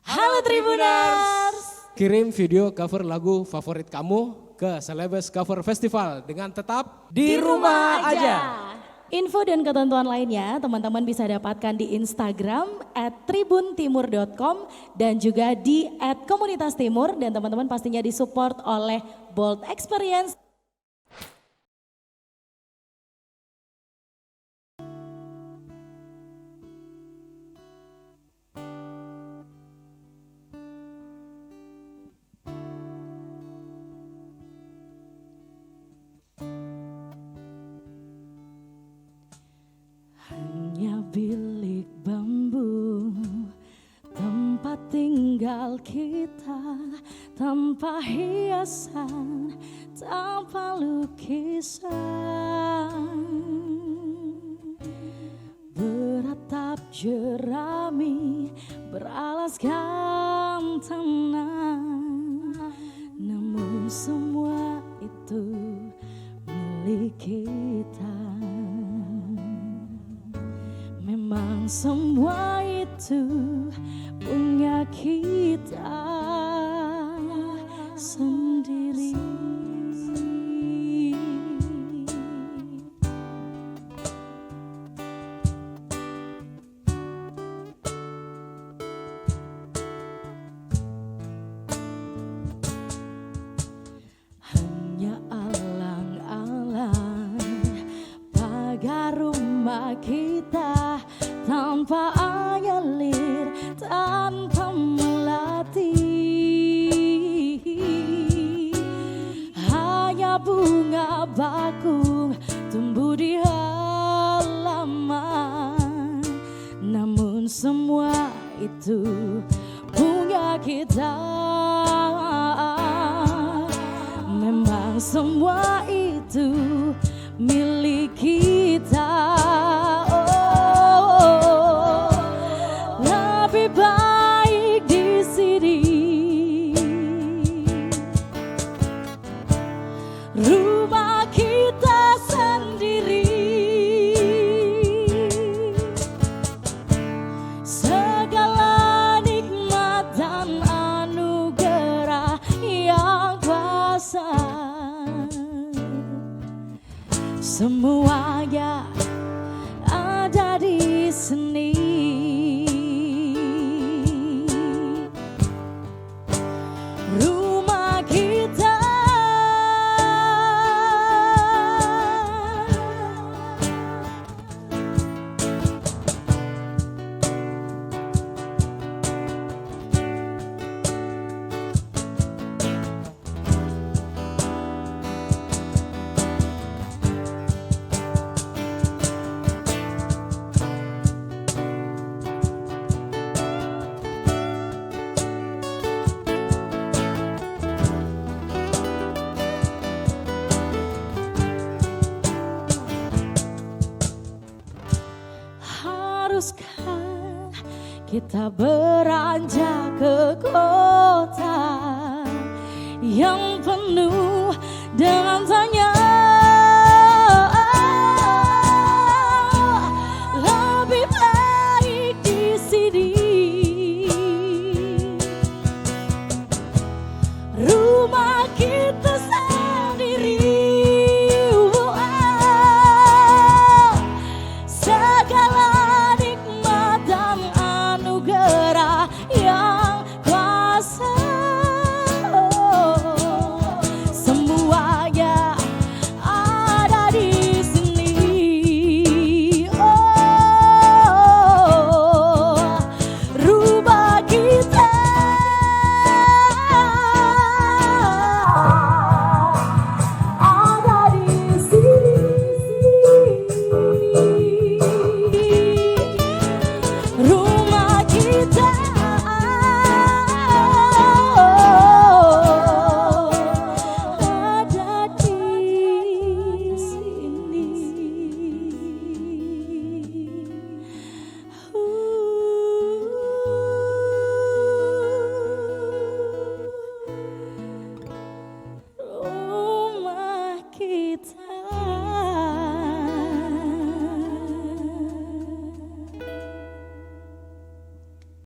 Halo Tribuners. Kirim video cover lagu favorit kamu ke Celebes Cover Festival dengan tetap Di rumah aja. Info dan ketentuan lainnya teman-teman bisa dapatkan di Instagram @tribuntimur.com dan juga di @komunitastimur dan teman-teman pastinya disupport oleh Bold Experience. Hanya bilik bambu, tempat tinggal kita, tanpa hiasan, tanpa lukisan. Beratap jerami, beralaskan tenang, namun semua itu milik kita. Memang semua itu punya kita sendiri. Hanya alang-alang pagar rumah kita, tanpa air, tanpa melatih. Hanya bunga bakung tumbuh di halaman, namun semua itu punya kita. Memang semua itu milik kita. Lebih baik di sini, rumah kita sendiri. Segala nikmat dan anugerah yang kuasa, semuanya ada di sini. Rumah kita haruskah kita beranjak ke kota yang penuh dengan tanya